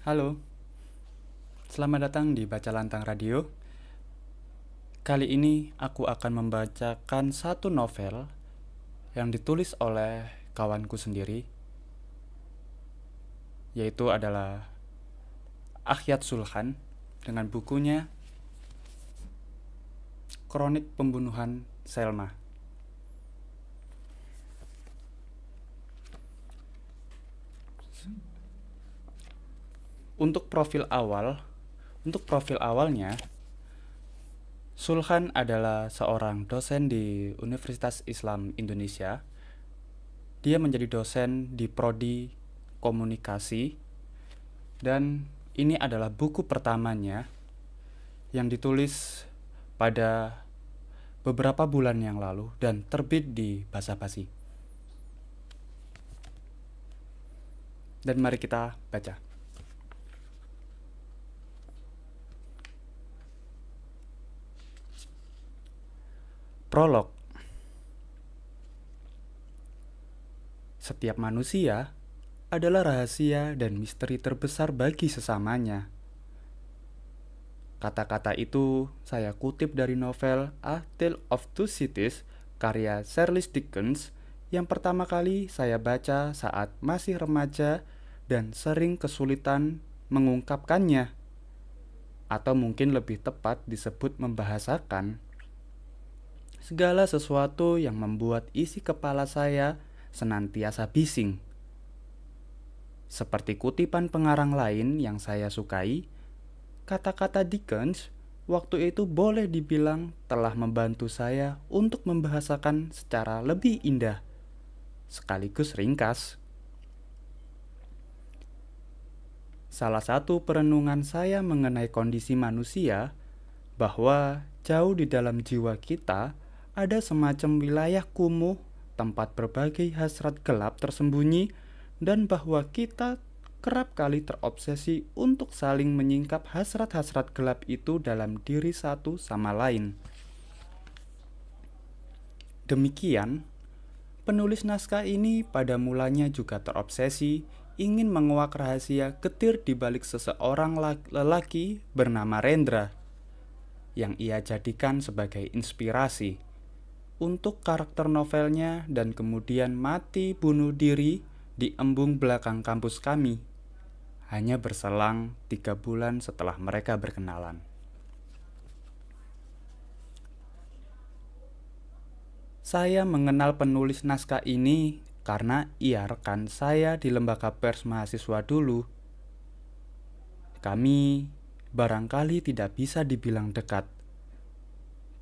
Halo, selamat datang di Baca Lantang Radio. Kali ini aku akan membacakan satu novel yang ditulis oleh kawanku sendiri, yaitu adalah Akhyat Sulhan dengan bukunya Kronik Pembunuhan Selma. Untuk profil awalnya, Sulhan adalah seorang dosen di Universitas Islam Indonesia. Dia menjadi dosen di prodi komunikasi dan ini adalah buku pertamanya yang ditulis pada beberapa bulan yang lalu dan terbit di Bahasa Basi. Dan mari kita baca. Prolog. Setiap manusia adalah rahasia dan misteri terbesar bagi sesamanya. Kata-kata itu saya kutip dari novel A Tale of Two Cities karya Charles Dickens yang pertama kali saya baca saat masih remaja dan sering kesulitan mengungkapkannya, atau mungkin lebih tepat disebut membahasakan. Segala sesuatu yang membuat isi kepala saya senantiasa bising. Seperti kutipan pengarang lain yang saya sukai, kata-kata Dickens waktu itu boleh dibilang telah membantu saya untuk membahasakan secara lebih indah, sekaligus ringkas. Salah satu perenungan saya mengenai kondisi manusia, bahwa jauh di dalam jiwa kita ada semacam wilayah kumuh, tempat berbagai hasrat gelap tersembunyi, dan bahwa kita kerap kali terobsesi untuk saling menyingkap hasrat-hasrat gelap itu dalam diri satu sama lain. Demikian, penulis naskah ini pada mulanya juga terobsesi ingin menguak rahasia getir di balik seseorang lelaki bernama Rendra, yang ia jadikan sebagai inspirasi untuk karakter novelnya dan kemudian mati bunuh diri di embung belakang kampus kami, hanya berselang 3 bulan setelah mereka berkenalan. Saya mengenal penulis naskah ini karena ia rekan saya di lembaga pers mahasiswa dulu. Kami barangkali tidak bisa dibilang dekat,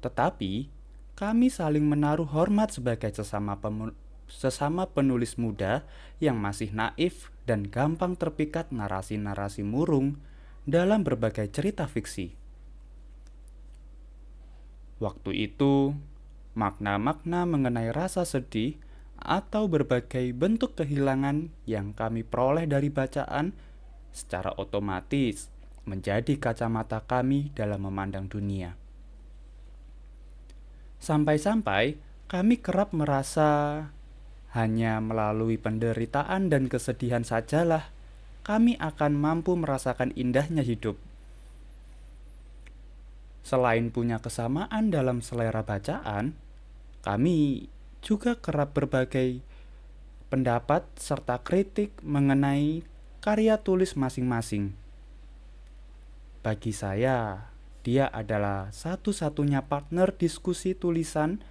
tetapi kami saling menaruh hormat sebagai sesama penulis muda yang masih naif dan gampang terpikat narasi-narasi murung dalam berbagai cerita fiksi. Waktu itu, makna-makna mengenai rasa sedih atau berbagai bentuk kehilangan yang kami peroleh dari bacaan secara otomatis menjadi kacamata kami dalam memandang dunia. Sampai-sampai kami kerap merasa hanya melalui penderitaan dan kesedihan sajalah kami akan mampu merasakan indahnya hidup. Selain punya kesamaan dalam selera bacaan, kami juga kerap berbagai pendapat serta kritik mengenai karya tulis masing-masing. Bagi saya, dia adalah satu-satunya partner diskusi tulisan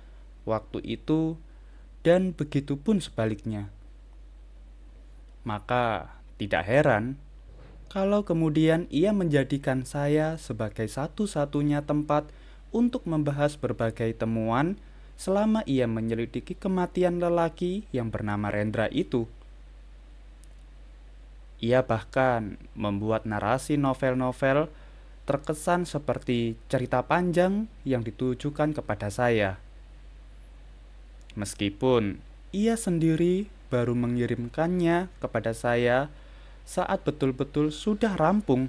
waktu itu dan begitu pun sebaliknya. Maka tidak heran kalau kemudian ia menjadikan saya sebagai satu-satunya tempat untuk membahas berbagai temuan selama ia menyelidiki kematian lelaki yang bernama Rendra itu. Ia bahkan membuat narasi novel-novel terkesan seperti cerita panjang yang ditujukan kepada saya. Meskipun ia sendiri baru mengirimkannya kepada saya saat betul-betul sudah rampung.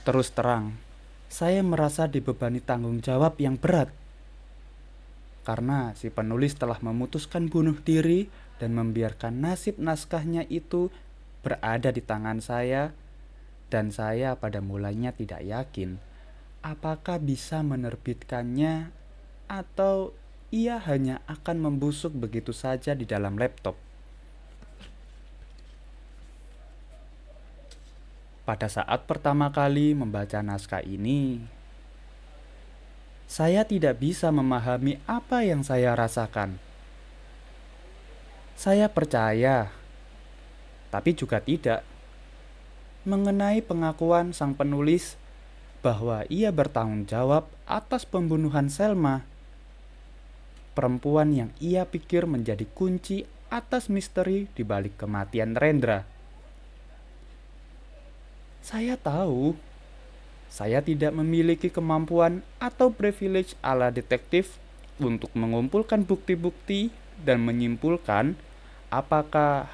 Terus terang, saya merasa dibebani tanggung jawab yang berat, karena si penulis telah memutuskan bunuh diri dan membiarkan nasib naskahnya itu berada di tangan saya, dan saya pada mulanya tidak yakin apakah bisa menerbitkannya atau ia hanya akan membusuk begitu saja di dalam laptop. Pada saat pertama kali membaca naskah ini, saya tidak bisa memahami apa yang saya rasakan. Saya percaya, tapi juga tidak, mengenai pengakuan sang penulis bahwa ia bertanggung jawab atas pembunuhan Selma, perempuan yang ia pikir menjadi kunci atas misteri di balik kematian Rendra. Saya tahu, saya tidak memiliki kemampuan atau privilege ala detektif untuk mengumpulkan bukti-bukti dan menyimpulkan apakah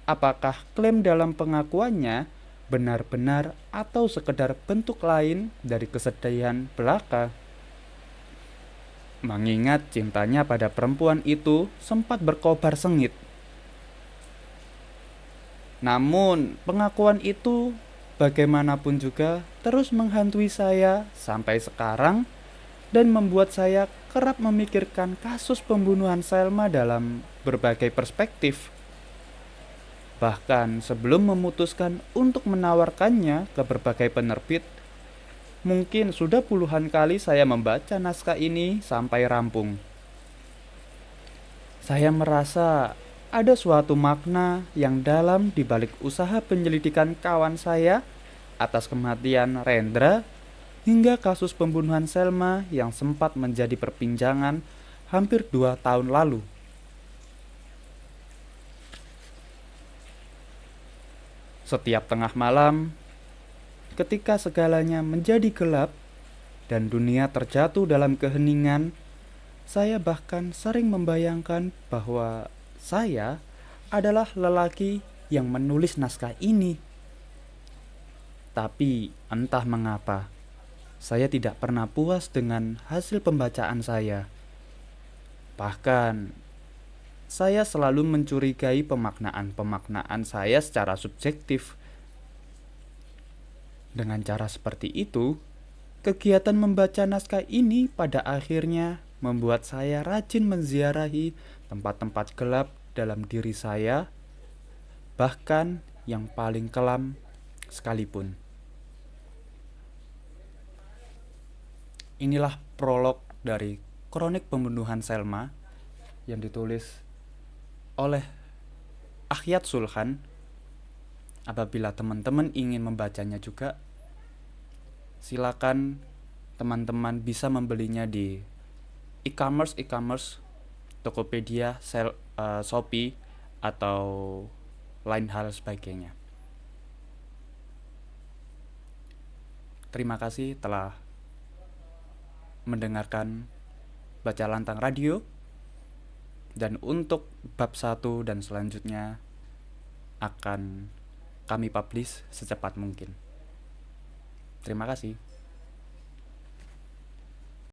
apakah klaim dalam pengakuannya benar-benar atau sekedar bentuk lain dari kesedihan belaka. Mengingat cintanya pada perempuan itu sempat berkobar sengit. Namun, pengakuan itu bagaimanapun juga terus menghantui saya sampai sekarang dan membuat saya kerap memikirkan kasus pembunuhan Selma dalam berbagai perspektif. Bahkan sebelum memutuskan untuk menawarkannya ke berbagai penerbit, mungkin sudah puluhan kali saya membaca naskah ini sampai rampung. Saya merasa ada suatu makna yang dalam di balik usaha penyelidikan kawan saya atas kematian Rendra hingga kasus pembunuhan Selma yang sempat menjadi perbincangan hampir 2 tahun lalu. Setiap tengah malam, ketika segalanya menjadi gelap dan dunia terjatuh dalam keheningan, saya bahkan sering membayangkan bahwa saya adalah lelaki yang menulis naskah ini. Tapi entah mengapa, saya tidak pernah puas dengan hasil pembacaan saya. Bahkan, saya selalu mencurigai pemaknaan-pemaknaan saya secara subjektif. Dengan cara seperti itu, kegiatan membaca naskah ini pada akhirnya membuat saya rajin menziarahi tempat-tempat gelap dalam diri saya, bahkan yang paling kelam sekalipun. Inilah prolog dari Kronik Pembunuhan Selma yang ditulis oleh Akhyat Sulhan. Apabila teman-teman ingin membacanya juga, silakan teman-teman bisa membelinya di e-commerce, Tokopedia, Shopee, atau lain hal sebagainya. Terima kasih telah mendengarkan Baca Lantang Radio. Dan untuk bab 1 dan selanjutnya akan kami publish secepat mungkin. Terima kasih.